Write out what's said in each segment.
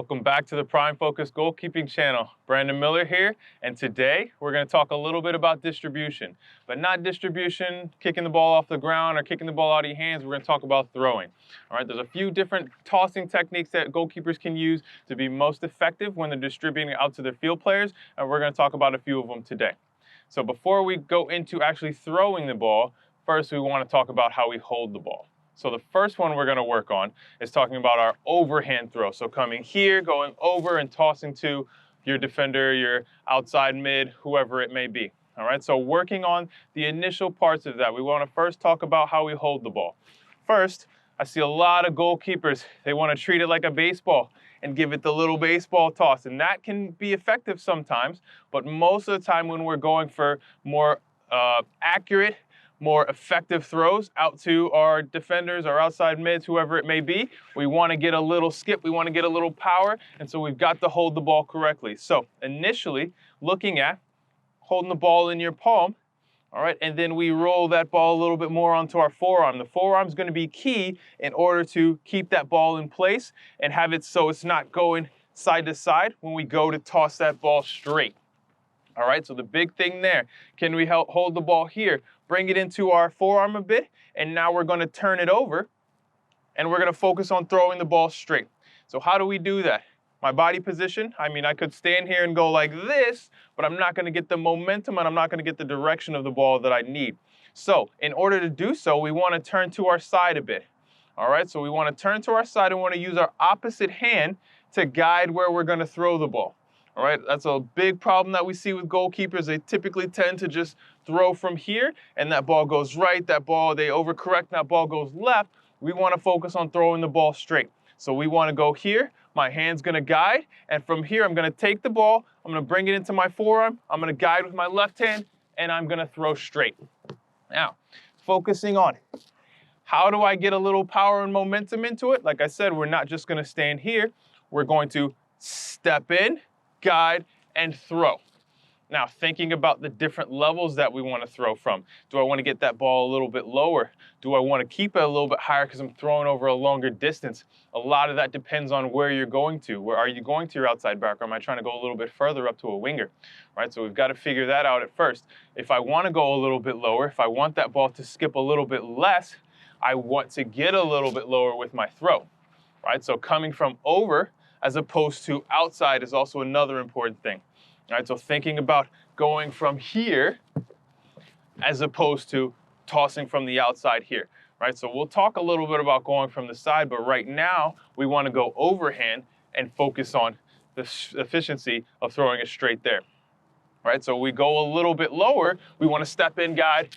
Welcome back to the Prime Focus Goalkeeping channel. Brandon Miller here, and today we're going to talk a little bit about distribution, but not distribution, kicking the ball off the ground or kicking the ball out of your hands. We're going to talk about throwing. All right, there's a few different tossing techniques that goalkeepers can use to be most effective when they're distributing out to their field players, and we're going to talk about a few of them today. So before we go into actually throwing the ball, first we want to talk about how we hold the ball. So the first one we're going to work on is talking about our overhand throw. So coming here, going over and tossing to your defender, your outside mid, whoever it may be. All right, so working on the initial parts of that, we want to first talk about how we hold the ball. First, I see a lot of goalkeepers, they want to treat it like a baseball and give it the little baseball toss. And that can be effective sometimes, but most of the time when we're going for more accurate, more effective throws out to our defenders, our outside mids, whoever it may be, we want to get a little skip, we want to get a little power, and so we've got to hold the ball correctly. So initially, looking at holding the ball in your palm, all right, and then we roll that ball a little bit more onto our forearm. The forearm is going to be key in order to keep that ball in place and have it so it's not going side to side when we go to toss that ball straight. All right, so the big thing there, can we hold the ball here, bring it into our forearm a bit, and now we're going to turn it over, and we're going to focus on throwing the ball straight. So how do we do that? My body position, I mean, I could stand here and go like this, but I'm not going to get the momentum, and I'm not going to get the direction of the ball that I need. So in order to do so, we want to turn to our side a bit. All right, so we want to turn to our side, and we want to use our opposite hand to guide where we're going to throw the ball. All right, that's a big problem that we see with goalkeepers. They typically tend to just throw from here, and that ball goes right, they overcorrect, and that ball goes left. We want to focus on throwing the ball straight. So we want to go here, my hand's going to guide, and from here I'm going to take the ball, I'm going to bring it into my forearm, I'm going to guide with my left hand, and I'm going to throw straight. Now, focusing on how do I get a little power and momentum into it? Like I said, we're not just going to stand here, we're going to step in, guide, and throw. Now, thinking about the different levels that we want to throw from. Do I want to get that ball a little bit lower? Do I want to keep it a little bit higher because I'm throwing over a longer distance? A lot of that depends on where you're going to. Where are you going to your outside back, or am I trying to go a little bit further up to a winger? Right, so we've got to figure that out at first. If I want to go a little bit lower, if I want that ball to skip a little bit less, I want to get a little bit lower with my throw. Right, so coming from over as opposed to outside is also another important thing. All right, so thinking about going from here as opposed to tossing from the outside here, right? So we'll talk a little bit about going from the side, but right now we want to go overhand and focus on the efficiency of throwing it straight there, right? So we go a little bit lower, we want to step in, guide,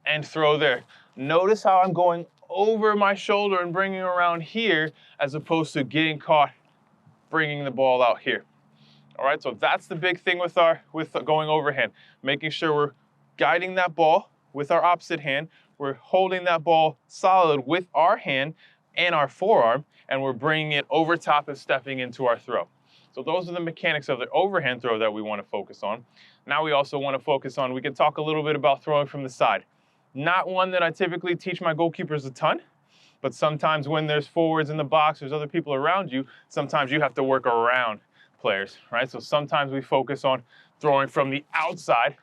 and throw there. Notice how I'm going over my shoulder and bringing around here as opposed to getting caught bringing the ball out here. All right, so that's the big thing with going overhand, making sure we're guiding that ball with our opposite hand, we're holding that ball solid with our hand and our forearm, and we're bringing it over top and stepping into our throw. So those are the mechanics of the overhand throw that we want to focus on. Now we also want to focus on, we can talk a little bit about throwing from the side. Not one that I typically teach my goalkeepers a ton, but sometimes when there's forwards in the box, there's other people around you, sometimes you have to work around players, right? So sometimes we focus on throwing from the outside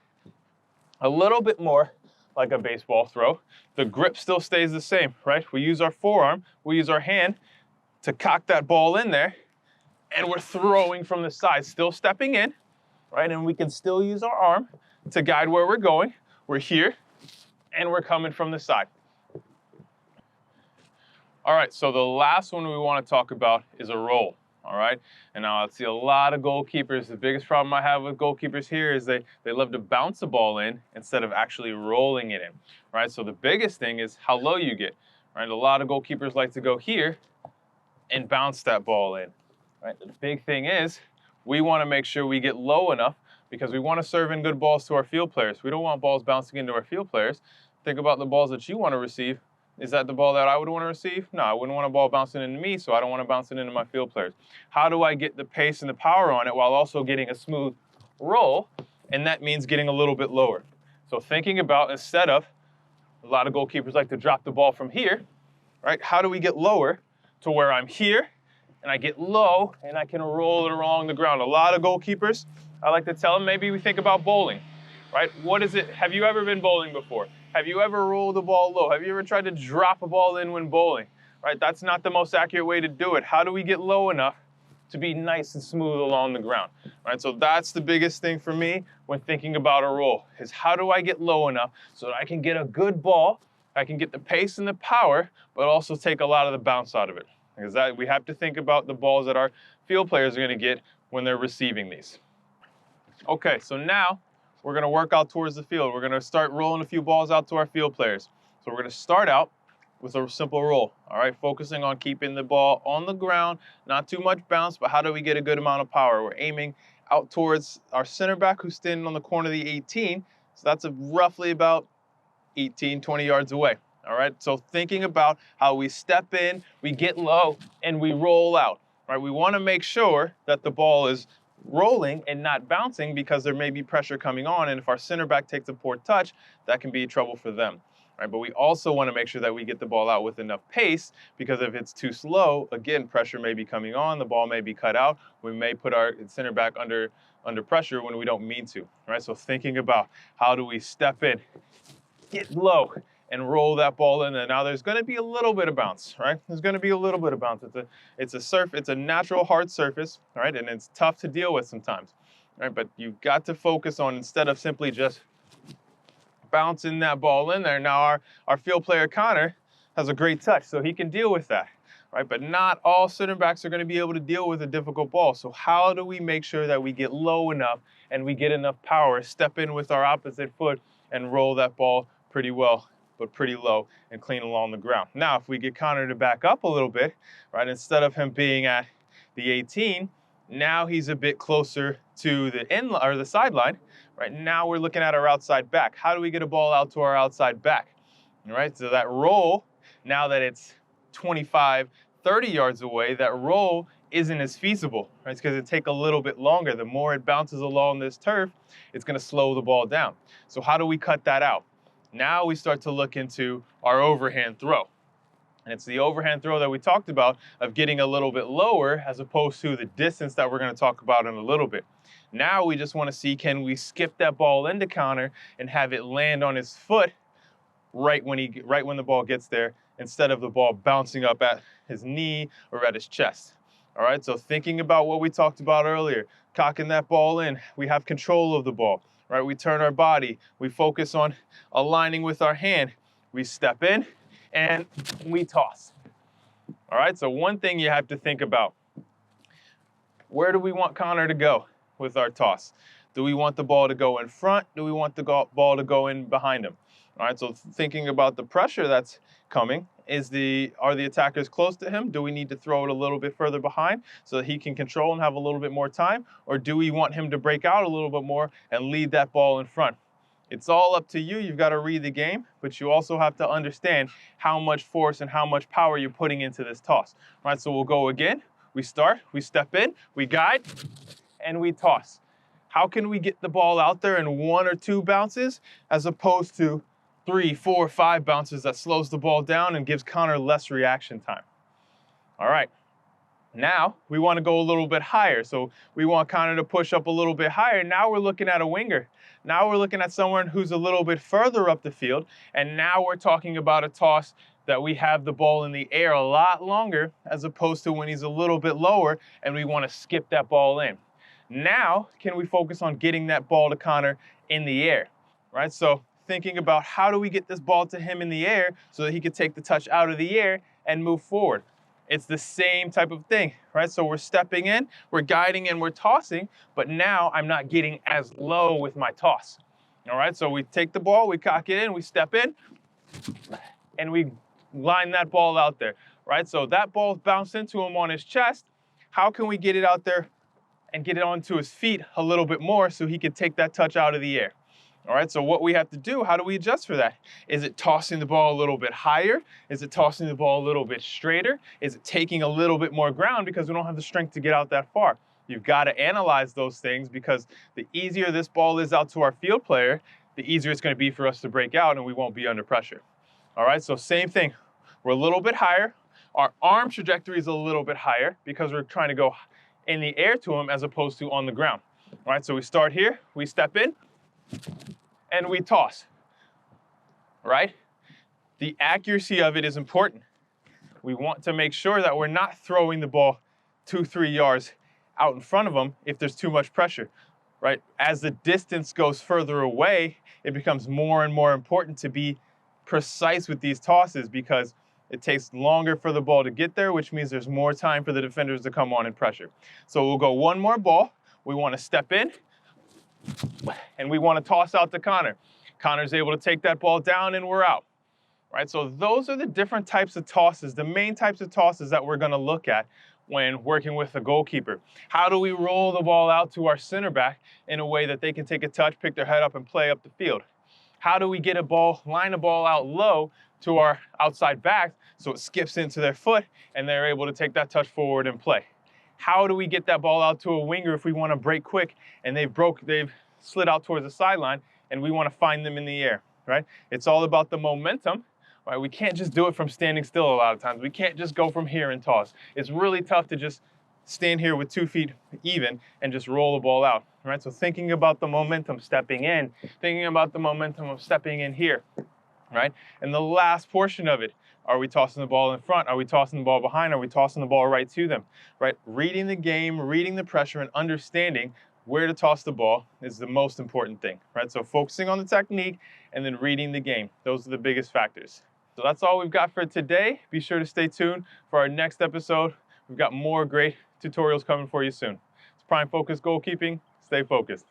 a little bit more like a baseball throw. The grip still stays the same, right? We use our forearm, we use our hand to cock that ball in there, and we're throwing from the side, still stepping in, right? And we can still use our arm to guide where we're going. We're here, and we're coming from the side. All right, so the last one we want to talk about is a roll. All right, and now I see a lot of goalkeepers. The biggest problem I have with goalkeepers here is they love to bounce the ball in instead of actually rolling it in, right? So the biggest thing is how low you get, right? A lot of goalkeepers like to go here and bounce that ball in, right? The big thing is we want to make sure we get low enough because we want to serve in good balls to our field players. We don't want balls bouncing into our field players. Think about the balls that you want to receive. Is that the ball that I would want to receive? No, I wouldn't want a ball bouncing into me, so I don't want to bounce it into my field players. How do I get the pace and the power on it while also getting a smooth roll? And that means getting a little bit lower. So thinking about, instead of, a lot of goalkeepers like to drop the ball from here, right? How do we get lower to where I'm here and I get low and I can roll it along the ground. A lot of goalkeepers, I like to tell them, maybe we think about bowling, right? What is it? Have you ever been bowling before? Have you ever rolled the ball low? Have you ever tried to drop a ball in when bowling, right? That's not the most accurate way to do it. How do we get low enough to be nice and smooth along the ground, right? So that's the biggest thing for me when thinking about a roll, is how do I get low enough so that I can get a good ball, I can get the pace and the power, but also take a lot of the bounce out of it. Because we have to think about the balls that our field players are going to get when they're receiving these. Okay, so now we're going to work out towards the field. We're going to start rolling a few balls out to our field players. So we're going to start out with a simple roll, all right? Focusing on keeping the ball on the ground, not too much bounce, but how do we get a good amount of power? We're aiming out towards our center back who's standing on the corner of the 18. So that's roughly about 18, 20 yards away, all right? So thinking about how we step in, we get low, and we roll out, right? We wanna make sure that the ball is rolling and not bouncing because there may be pressure coming on, and if our center back takes a poor touch, that can be trouble for them. Right, but we also want to make sure that we get the ball out with enough pace, because if it's too slow, again, pressure may be coming on, the ball may be cut out, we may put our center back under pressure when we don't mean to, right? So thinking about how do we step in, get low, and roll that ball in there. Now there's going to be a little bit of bounce, right? There's going to be a little bit of bounce. It's a natural hard surface, right? And it's tough to deal with sometimes, right? But you've got to focus on, instead of simply just bouncing that ball in there. Now our field player Connor has a great touch, so he can deal with that, right? But not all center backs are going to be able to deal with a difficult ball. So how do we make sure that we get low enough and we get enough power, step in with our opposite foot and roll that ball pretty well, but pretty low and clean along the ground? Now, if we get Connor to back up a little bit, right, instead of him being at the 18, now he's a bit closer to the end or the sideline. Right now we're looking at our outside back. How do we get a ball out to our outside back? All right, so that roll, now that it's 25, 30 yards away, that roll isn't as feasible, right? It's because it takes a little bit longer. The more it bounces along this turf, it's going to slow the ball down. So how do we cut that out? Now we start to look into our overhand throw. And it's the overhand throw that we talked about, of getting a little bit lower as opposed to the distance that we're going to talk about in a little bit. Now we just want to see, can we skip that ball into Connor and have it land on his foot right when the ball gets there, instead of the ball bouncing up at his knee or at his chest. All right, so thinking about what we talked about earlier, cocking that ball in, we have control of the ball, right? We turn our body, we focus on aligning with our hand, we step in, and we toss. All right, so one thing you have to think about, where do we want Connor to go with our toss? Do we want the ball to go in front? Do we want the ball to go in behind him? All right, so thinking about the pressure that's coming, are the attackers close to him? Do we need to throw it a little bit further behind so that he can control and have a little bit more time? Or do we want him to break out a little bit more and lead that ball in front? It's all up to you. You've got to read the game, but you also have to understand how much force and how much power you're putting into this toss. All right, so we'll go again. We start, we step in, we guide, and we toss. How can we get the ball out there in 1 or 2 bounces as opposed to 3, 4, 5 bounces that slows the ball down and gives Connor less reaction time? All right. Now we want to go a little bit higher. So we want Connor to push up a little bit higher. Now we're looking at a winger. Now we're looking at someone who's a little bit further up the field. And now we're talking about a toss that we have the ball in the air a lot longer, as opposed to when he's a little bit lower and we want to skip that ball in. Now, can we focus on getting that ball to Connor in the air, right? So thinking about how do we get this ball to him in the air so that he can take the touch out of the air and move forward. It's the same type of thing, right? So we're stepping in, we're guiding, and we're tossing, but now I'm not getting as low with my toss. All right, so we take the ball, we cock it in, we step in, and we line that ball out there, right? So that ball's bounced into him on his chest. How can we get it out there and get it onto his feet a little bit more so he can take that touch out of the air? All right, so what we have to do, how do we adjust for that? Is it tossing the ball a little bit higher? Is it tossing the ball a little bit straighter? Is it taking a little bit more ground because we don't have the strength to get out that far? You've got to analyze those things, because the easier this ball is out to our field player, the easier it's going to be for us to break out and we won't be under pressure. All right, so same thing. We're a little bit higher. Our arm trajectory is a little bit higher because we're trying to go in the air to them as opposed to on the ground. All right, so we start here, we step in, and we toss, right? The accuracy of it is important. We want to make sure that we're not throwing the ball 2-3 yards out in front of them if there's too much pressure, right? As the distance goes further away, it becomes more and more important to be precise with these tosses because it takes longer for the ball to get there, which means there's more time for the defenders to come on and pressure. So we'll go one more ball. We want to step in, and we want to toss out to Connor. Connor's able to take that ball down, and we're out. Right, so those are the different types of tosses, the main types of tosses that we're going to look at when working with a goalkeeper. How do we roll the ball out to our center back in a way that they can take a touch, pick their head up, and play up the field? How do we get a ball, line a ball out low to our outside back so it skips into their foot and they're able to take that touch forward and play? How do we get that ball out to a winger if we want to break quick and they've slid out towards the sideline and we want to find them in the air, right? It's all about the momentum. Right, we can't just do it from standing still a lot of times. We can't just go from here and toss. It's really tough to just stand here with 2 feet even and just roll the ball out. Right, so thinking about the momentum stepping in, thinking about the momentum of stepping in here. Right, and the last portion of it, are we tossing the ball in front? Are we tossing the ball behind? Are we tossing the ball right to them? Right, reading the game, reading the pressure, and understanding where to toss the ball is the most important thing. Right, so focusing on the technique and then reading the game. Those are the biggest factors. So that's all we've got for today. Be sure to stay tuned for our next episode. We've got more great tutorials coming for you soon. It's Prime Focus Goalkeeping. Stay focused.